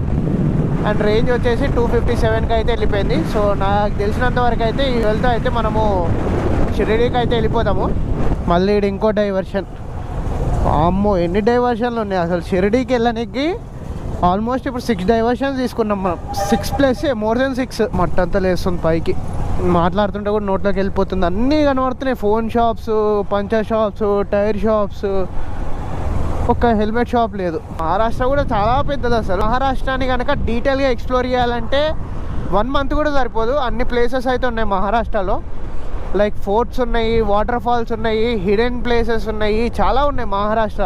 అండ్ రేంజ్ వచ్చేసి 257కి అయితే వెళ్ళిపోయింది. సో నాకు తెలిసినంత వరకు అయితే ఈ వెళ్తే అయితే మనము షిరిడీకి అయితే వెళ్ళిపోతాము. మళ్ళీ ఇంకో డైవర్షన్. అమ్మో ఎన్ని డైవర్షన్లు ఉన్నాయి అసలు షిరిడీకి వెళ్ళడానికి. ఆల్మోస్ట్ ఇప్పుడు 6 డైవర్షన్స్ తీసుకున్నాం మనం. 6+ మోర్ దెన్ 6. మట్టంతా లేస్తుంది పైకి. మాట్లాడుతుంటే కూడా నోట్లోకి వెళ్ళిపోతుంది. అన్నీ కనబడుతున్నాయి. Phone shops, puncture shops, tyre shops, ఒక హెల్మెట్ షాప్ లేదు. మహారాష్ట్ర కూడా చాలా పెద్దది అసలు. మహారాష్ట్రాన్ని కనుక డీటెయిల్గా ఎక్స్ప్లోర్ చేయాలంటే 1 month కూడా సరిపోదు. అన్ని ప్లేసెస్ అయితే ఉన్నాయి మహారాష్ట్రలో. లైక్ ఫోర్ట్స్ ఉన్నాయి, వాటర్ ఫాల్స్ ఉన్నాయి, హిడెన్ ప్లేసెస్ ఉన్నాయి, చాలా ఉన్నాయి మహారాష్ట్ర.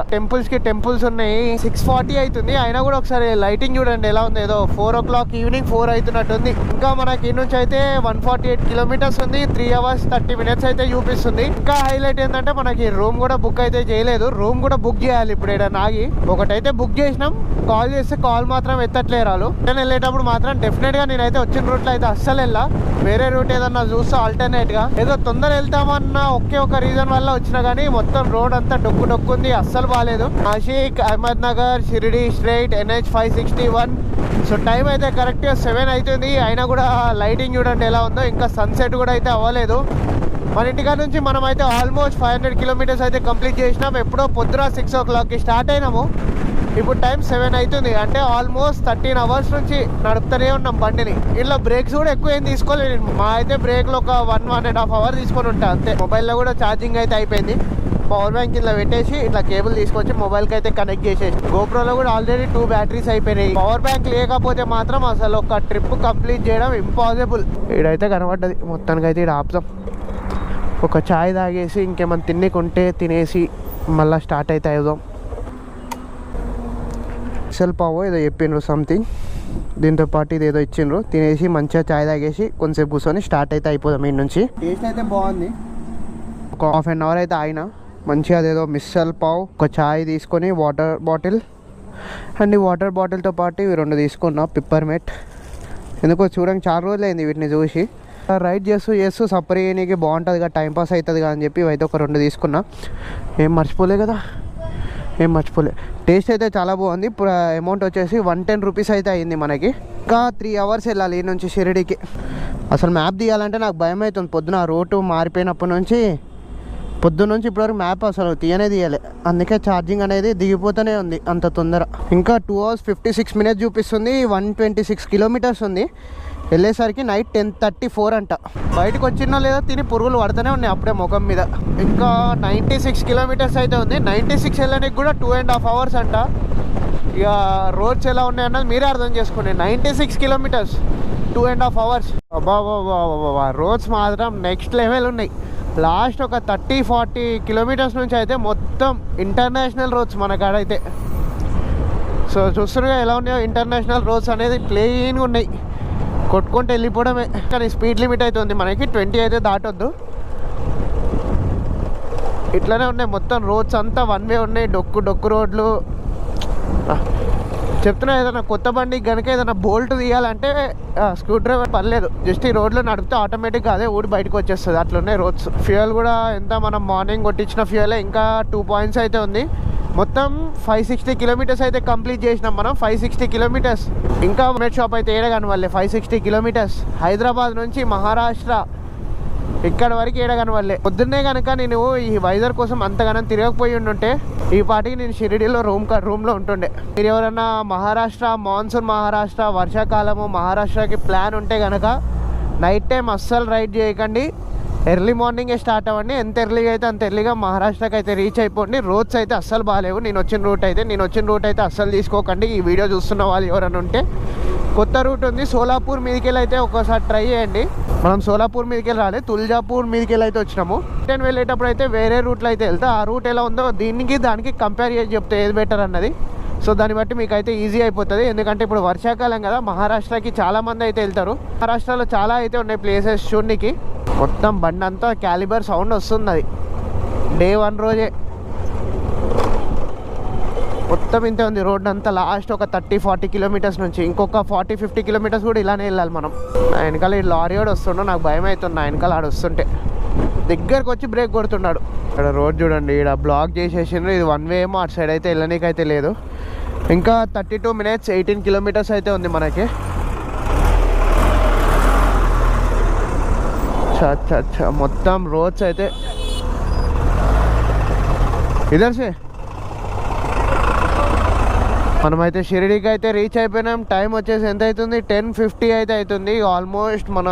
టెంపుల్స్ ఉన్నాయి. 6:40 అవుతుంది, అయినా కూడా ఒకసారి లైటింగ్ చూడండి ఎలా ఉంది. ఏదో 4 o'clock ఈవినింగ్ 4 అవుతున్నట్టుంది. ఇంకా మనకి ఈ నుంచి అయితే 148 కిలోమీటర్స్ ఉంది. 3 hours 30 minutes అయితే చూపిస్తుంది. ఇంకా హైలైట్ ఏంటంటే మనకి రూమ్ కూడా బుక్ అయితే చేయలేదు. రూమ్ కూడా బుక్ చేయాలి. ఇప్పుడు ఏదైనా ఆగి ఒకటైతే బుక్ చేసినాం, కాల్ చేస్తే కాల్ మాత్రం ఎత్తట్లేరు వాళ్ళు. నేను వెళ్ళేటప్పుడు మాత్రం డెఫినెట్ గా నేనైతే వచ్చిన రూట్లో అయితే అస్సలు వెళ్ళా. వేరే రూట్ ఏదన్నా చూస్తే ఆల్టర్నేట్ గా ఏదో తొందర వెళ్తామన్న ఒకే ఒక రీజన్ వల్ల వచ్చినా కానీ మొత్తం రోడ్ అంతా డొక్కుంది, అస్సలు బాగాలేదు. Nashik, Ahmed Nagar, Shirdi straight, NH 561. So time అయితే కరెక్ట్గా 7 అవుతుంది, అయినా కూడా లైటింగ్ చూడండి ఎలా ఉందో. ఇంకా సన్సెట్ కూడా అయితే అవ్వలేదు. మన ఇంటికాడ నుంచి మనం అయితే ఆల్మోస్ట్ 500 కిలోమీటర్స్ అయితే కంప్లీట్ చేసినాం. ఎప్పుడో పొద్దున 6 o'clockకి స్టార్ట్ అయినాము. ఇప్పుడు టైం 7 అవుతుంది, అంటే ఆల్మోస్ట్ 13 hours నుంచి నడుపుతూనే ఉన్నాం బండిని. ఇలా బ్రేక్స్ కూడా ఎక్కువ ఏం తీసుకోలేదు. మా అయితే బ్రేక్లో ఒక 1.5 hours తీసుకొని ఉంటా అంతే. మొబైల్లో కూడా ఛార్జింగ్ అయితే అయిపోయింది. పవర్ బ్యాంక్ ఇలా పెట్టేసి ఇట్లా కేబుల్ తీసుకొచ్చి మొబైల్కి అయితే కనెక్ట్ చేసేసి, గోప్రోలో కూడా ఆల్రెడీ 2 బ్యాటరీస్ అయిపోయినాయి. పవర్ బ్యాంక్ లేకపోతే మాత్రం అసలు ఒక ట్రిప్ కంప్లీట్ చేయడం ఇంపాసిబుల్. ఈడైతే కనబడ్డది మొత్తానికి. అయితే ఇక్కడ ఆపుతాం, ఒక ఛాయ్ తాగేసి ఇంకేమైనా తిన్నికుంటే తినేసి మళ్ళీ స్టార్ట్ అయితే అవుదాం. మిసల్ పావ్ ఏదో చెప్పిండ్రు సంథింగ్, దీంతో పాటు ఇది ఏదో ఇచ్చిండ్రు. తినేసి మంచిగా ఛాయ్ తాగేసి కొంచెంసేపు కూర్చొని స్టార్ట్ అయితే అయిపోదాం. ఈ నుంచి టేస్ట్ అయితే బాగుంది. ఒక 1/2 hour అయితే ఆయన మంచిగా అదేదో మిస్సల్ పావ్, ఒక ఛాయ్ తీసుకొని వాటర్ బాటిల్ అండ్ ఈ వాటర్ బాటిల్తో పాటు ఇవి 2 తీసుకున్నా. పిప్పర్మెట్ ఎందుకో చూడండి, చాలా రోజులు అయింది వీటిని చూసి. రైడ్ చేస్తూ సపరేట్ చేయడానికి బాగుంటుంది కదా, టైంపాస్ అవుతుంది కదా అని చెప్పి ఇవైతే ఒక 2 తీసుకున్నా. ఏం మర్చిపోలే. టేస్ట్ అయితే చాలా బాగుంది. ఇప్పుడు అమౌంట్ వచ్చేసి 110 రూపీస్ అయితే అయింది మనకి. ఇంకా 3 hours వెళ్ళాలి ఈ నుంచి షిరిడీకి. అసలు మ్యాప్ తీయాలంటే నాకు భయం అవుతుంది. పొద్దున రోడ్డు మారిపోయినప్పటి నుంచి ఇప్పటివరకు మ్యాప్ అసలు తీయలే. అందుకే ఛార్జింగ్ అనేది దిగిపోతూనే ఉంది అంత తొందర. ఇంకా 2 hours 56 minutes చూపిస్తుంది. 126 kilometers ఉంది. వెళ్ళేసరికి నైట్ 10:34 అంట. బయటకు వచ్చినా లేదా తిని పురుగులు పడుతూనే ఉన్నాయి అప్పుడే ముఖం మీద. ఇంకా 96 kilometers అయితే ఉంది. 96 వెళ్ళడానికి కూడా 2.5 hours అంట. ఇక రోడ్స్ ఎలా ఉన్నాయన్నది మీరే అర్థం చేసుకోండి. 96 kilometers 2.5 hours. అబ్బా రోడ్స్ మాత్రం నెక్స్ట్ లెవెల్ ఉన్నాయి. లాస్ట్ ఒక 30-40 kilometers నుంచి అయితే మొత్తం ఇంటర్నేషనల్ రోడ్స్ మన కాడైతే. సో చూస్తున్నాగా ఎలా ఉన్నాయో ఇంటర్నేషనల్ రోడ్స్ అనేది ప్లెయిన్గా ఉన్నాయి, కొట్టుకుంటూ వెళ్ళిపోవడమే. కానీ స్పీడ్ లిమిట్ అయితే ఉంది మనకి, 20 అయితే దాటొద్దు. ఇట్లానే ఉన్నాయి మొత్తం రోడ్స్ అంతా 1 way ఉన్నాయి. డొక్కు రోడ్లు. చెప్తున్నా, ఏదైనా కొత్త బండి కనుక ఏదైనా బోల్ట్ తీయాలంటే స్క్రూ డ్రైవర్ పర్లేదు, జస్ట్ ఈ రోడ్లో నడిపితే ఆటోమేటిక్గా అదే ఊడి బయటకు వచ్చేస్తుంది. అట్లున్నాయి రోడ్స్. ఫ్యూయల్ కూడా ఎంత మనం మార్నింగ్ కొట్టించిన ఫ్యూయలే ఇంకా 2 points అయితే ఉంది. మొత్తం 560 kilometers అయితే కంప్లీట్ చేసినాం మనం. 560 kilometers. ఇంకా మెట్ షాప్ అయితే ఏడగాను వాళ్ళే. 560 kilometers హైదరాబాద్ నుంచి మహారాష్ట్ర ఇక్కడ వరకు ఏడగాను వాళ్ళే. పొద్దున్నే కనుక నేను ఈ వైజాగ్ కోసం అంతగానం తిరగకపోయి ఉంటే ఈ పాటికి నేను షిరిడీలో రూమ్లో ఉంటుండే. మీరు ఎవరైనా మహారాష్ట్ర, మాన్సూన్ మహారాష్ట్ర, వర్షాకాలము మహారాష్ట్రకి ప్లాన్ ఉంటే కనుక నైట్ టైం అస్సలు రైడ్ చేయకండి. ఎర్లీ మార్నింగే స్టార్ట్ అవ్వండి. ఎంత ఎర్లీగా అయితే అంత ఎర్లీగా మహారాష్ట్రకి అయితే రీచ్ అయిపోండి. రోడ్స్ అయితే అస్సలు బాగాలేవు. నేను వచ్చిన రూట్ అయితే అస్సలు తీసుకోకండి. ఈ వీడియో చూస్తున్న వాళ్ళు ఎవరైనా ఉంటే కొత్త రూట్ ఉంది, సోలాపూర్ మీదకి వెళ్ళి అయితే ఒకసారి ట్రై చేయండి. మనం సోలాపూర్ మీదకి వెళ్ళి రాలేదు, తుల్జాపూర్ మీదకి వెళ్ళి అయితే వచ్చినాము. రిటర్న్ వెళ్ళేటప్పుడు అయితే వేరే రూట్లో అయితే వెళ్తే ఆ రూట్ ఎలా ఉందో దానికి కంపేర్ చేసి చెప్తే ఏది బెటర్ అన్నది. సో దాన్ని బట్టి మీకు అయితే ఈజీ అయిపోతుంది. ఎందుకంటే ఇప్పుడు వర్షాకాలం కదా, మహారాష్ట్రకి చాలామంది అయితే వెళ్తారు. మహారాష్ట్రలో చాలా అయితే ఉన్నాయి ప్లేసెస్ చూడడానికి. మొత్తం బండి అంతా క్యాలిబర్ సౌండ్ వస్తుంది. అది Day 1 రోజే మొత్తం ఇంతే ఉంది రోడ్ అంతా. లాస్ట్ ఒక 30-40 kilometers నుంచి ఇంకొక 40-50 kilometers కూడా ఇలానే వెళ్ళాలి మనం. నా వెనకాల ఈ లారీ కూడా వస్తుండో నాకు భయం అవుతుంది. నా వెనకాల ఆడు వస్తుంటే దగ్గరకు వచ్చి బ్రేక్ కొడుతున్నాడు. ఇక్కడ రోడ్ చూడండి, ఇక్కడ బ్లాక్ చేసేసిండ్రు. ఇది 1 way ఏమో, అటు సైడ్ అయితే వెళ్ళనీకైతే లేదు. ఇంకా 32 minutes 18 kilometers అయితే ఉంది మనకి. अच्छा మొత్తం రోడ్స్ అయితే ఇదర్సే. మనమైతే షిరిడీకి అయితే రీచ్ అయిపోయినాం. టైం వచ్చేసి ఎంత అవుతుంది, 10:50 అయితే అవుతుంది. ఆల్మోస్ట్ మన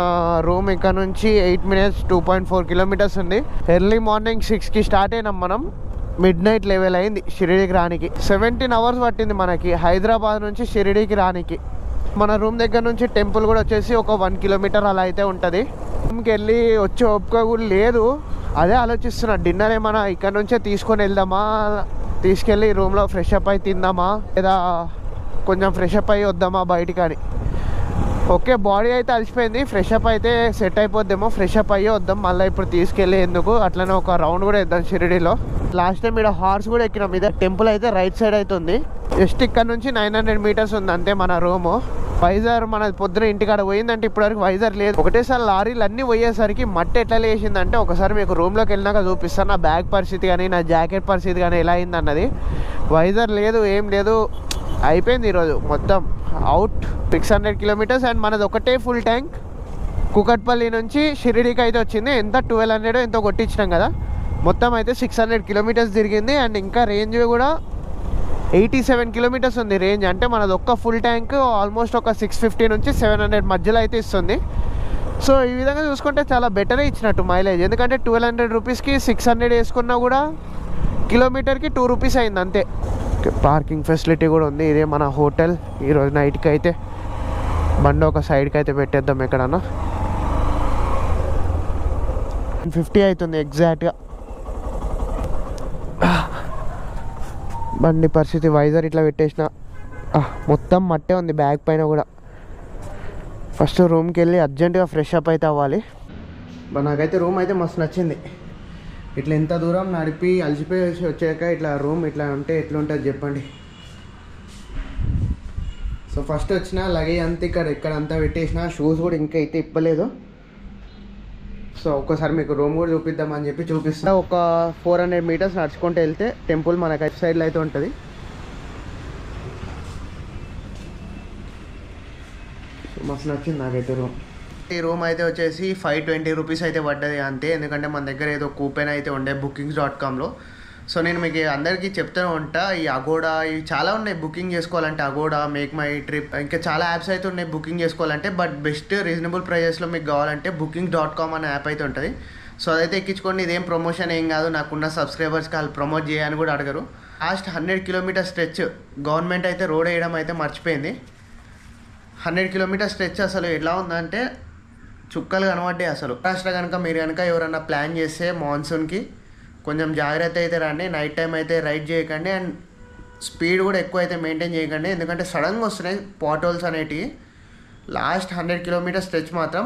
రూమ్ ఇక్కడ నుంచి 8 minutes 2.4 kilometers ఉంది. ఎర్లీ మార్నింగ్ 6కి స్టార్ట్ అయినాం మనం. midnight 11 అయింది షిరిడీకి రానికి. 17 hours పట్టింది మనకి హైదరాబాద్ నుంచి షిరిడీకి రానికి. మన రూమ్ దగ్గర నుంచి టెంపుల్ కూడా వచ్చేసి ఒక 1 kilometer అలా అయితే ఉంటుంది. రూమ్కి వెళ్ళి వచ్చే ఓపిక కూడా లేదు. అదే ఆలోచిస్తున్నా, డిన్నర్ ఏమైనా ఇక్కడ నుంచే తీసుకొని వెళ్దామా, తీసుకెళ్ళి రూమ్లో ఫ్రెష్ అప్ అయి తిందామా, లేదా కొంచెం ఫ్రెష్ అప్ అయ్యి వద్దామా బయటికి అని. ఓకే, బాడీ అయితే అలసిపోయింది, ఫ్రెష్ అప్ అయితే సెట్ అయిపోద్దేమో, ఫ్రెష్ అప్ అయ్యి వద్దాం మళ్ళీ ఇప్పుడు తీసుకెళ్ళి ఎందుకు. అట్లనే ఒక రౌండ్ కూడా వేద్దాం షిరిడీలో. లాస్ట్ టైం ఇక్కడ హార్స్ కూడా ఎక్కినాం. మీద టెంపుల్ అయితే రైట్ సైడ్ అవుతుంది. జస్ట్ ఇక్కడ నుంచి 900 మీటర్స్ ఉంది అంతే మన రూము. వైజాగ్ మన పొద్దున ఇంటికాడ పోయిందంటే ఇప్పటివరకు వైజాగ్ లేదు. ఒకటేసారి లారీలు అన్నీ పోయేసరికి మట్టి ఎట్లా లేచిందంటే ఒకసారి మీకు రూమ్లోకి వెళ్ళినాక చూపిస్తాను. నా బ్యాగ్ పరిస్థితి కానీ నా జాకెట్ పరిస్థితి కానీ ఎలా అయింది అన్నది. వైజాగ్ లేదు, ఏం లేదు, అయిపోయింది ఈరోజు మొత్తం అవుట్. 600 కిలోమీటర్స్ అండ్ మనది ఒకటే ఫుల్ ట్యాంక్. కూకట్పల్లి నుంచి షిరిడీకి అయితే వచ్చింది. ఎంత 1200 ఎంతో కొట్టించినాం కదా. మొత్తం అయితే 600 కిలోమీటర్స్ తిరిగింది. అండ్ ఇంకా రేంజ్ కూడా 87 కిలోమీటర్స్ ఉంది రేంజ్. అంటే మనది ఒక్క ఫుల్ ట్యాంక్ ఆల్మోస్ట్ ఒక 650 నుంచి 700 మధ్యలో అయితే ఇస్తుంది. సో ఈ విధంగా చూసుకుంటే చాలా బెటరే ఇచ్చినట్టు మైలేజ్. ఎందుకంటే 1200 రూపీస్కి 600 వేసుకున్నా కూడా కిలోమీటర్కి 2 రూపీస్ అయింది అంతే. పార్కింగ్ ఫెసిలిటీ కూడా ఉంది. ఇదే మన హోటల్. ఈరోజు నైట్కి అయితే బండి ఒక సైడ్కి అయితే పెట్టేద్దాం ఎక్కడన్నా. 50 అవుతుంది ఎగ్జాక్ట్గా. బండి పరిస్థితి వైజర్ ఇట్లా పెట్టేసిన మొత్తం మట్టే ఉంది బ్యాగ్ పైన కూడా. ఫస్ట్ రూమ్కి వెళ్ళి అర్జెంటుగా ఫ్రెష్ అప్ అయితే అవ్వాలి. నాకైతే రూమ్ అయితే మస్తు నచ్చింది. ఇట్లా ఎంత దూరం నడిపి అలసిపోయి వచ్చాక ఇట్లా రూమ్ ఇట్లా ఉంటే ఎట్లుంటుంది చెప్పండి. సో ఫస్ట్ వచ్చిన లగేజ్ అంతా ఇక్కడ అంతా పెట్టేసిన. షూస్ కూడా ఇంకా అయితే ఇప్పలేదు. సో ఒక్కసారి మీకు రూమ్ కూడా చూపిద్దామని చెప్పి చూపిస్తా. ఒక 400 మీటర్స్ నడుచుకుంటూ వెళ్తే టెంపుల్ మనకు అటు సైడ్లో అయితే ఉంటుంది. మస్తు నచ్చింది నాకైతే రూమ్. ఈ రూమ్ అయితే వచ్చేసి 520 రూపీస్ అయితే పడ్డది అంతే. ఎందుకంటే మన దగ్గర ఏదో కూపెన్ అయితే ఉండే booking.comలో. సో నేను మీకు అందరికీ చెప్తూనే ఉంటా, ఈ అగోడా ఇవి చాలా ఉన్నాయి బుకింగ్ చేసుకోవాలంటే. అగోడా, మేక్ మై ట్రిప్, ఇంకా చాలా యాప్స్ అయితే ఉన్నాయి బుకింగ్ చేసుకోవాలంటే. బట్ బెస్ట్ రీజనబుల్ ప్రైజెస్లో మీకు కావాలంటే booking.com అనే యాప్ అయితే ఉంటుంది. సో అదైతే ఎక్కించుకోండి. ఇదేం ప్రమోషన్ ఏం కాదు. నాకున్న సబ్స్క్రైబర్స్కి వాళ్ళు ప్రమోట్ చేయని కూడా అడగరు. లాస్ట్ 100 కిలోమీటర్ స్ట్రెచ్ గవర్నమెంట్ అయితే రోడ్ వేయడం అయితే మర్చిపోయింది. 100 కిలోమీటర్ స్ట్రెచ్ అసలు ఎలా ఉందంటే చుక్కలు కనబడ్డాయి అసలు. రాష్ట్ర కనుక మీరు కనుక ఎవరన్నా ప్లాన్ చేస్తే మాన్సూన్కి కొంచెం జాగ్రత్త అయితే రండి. నైట్ టైం అయితే రైడ్ చేయకండి. అండ్ స్పీడ్ కూడా ఎక్కువ అయితే మెయింటైన్ చేయకండి. ఎందుకంటే సడన్గా వస్తున్నాయి పాట్ హోల్స్ అనేటివి. లాస్ట్ 100 కిలోమీటర్ స్ట్రెచ్ మాత్రం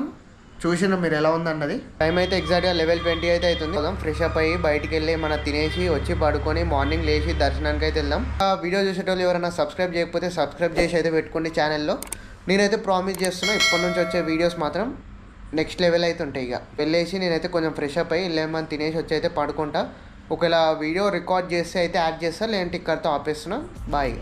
చూసిన మీరు ఎలా ఉందన్నది. టైం అయితే ఎగ్జాక్ట్గా 11:20 అయితే అవుతుంది. ఫ్రెష్ అప్ అయ్యి బయటికి వెళ్ళి మనం తినేసి వచ్చి పడుకొని మార్నింగ్ లేచి దర్శనానికి అయితే వెళ్దాం. ఆ వీడియో చూసేటోళ్ళు ఎవరైనా సబ్స్క్రైబ్ చేయకపోతే సబ్స్క్రైబ్ చేసి అయితే పెట్టుకోండి ఛానల్లో. నేనైతే ప్రామిస్ చేస్తున్నా ఇప్పటి నుంచి వచ్చే వీడియోస్ మాత్రం నెక్స్ట్ లెవెల్ అయితే ఉంటాయి. ఇక వెళ్ళేసి నేనైతే కొంచెం ఫ్రెష్ అప్ అయ్యి లేమని తినేసి వచ్చి అయితే పడుకుంటా. ఒకవేళ వీడియో రికార్డ్ చేస్తే అయితే యాడ్ చేస్తా, లేదంటే ఇక్కడితో ఆపేస్తున్నా. బాయ్.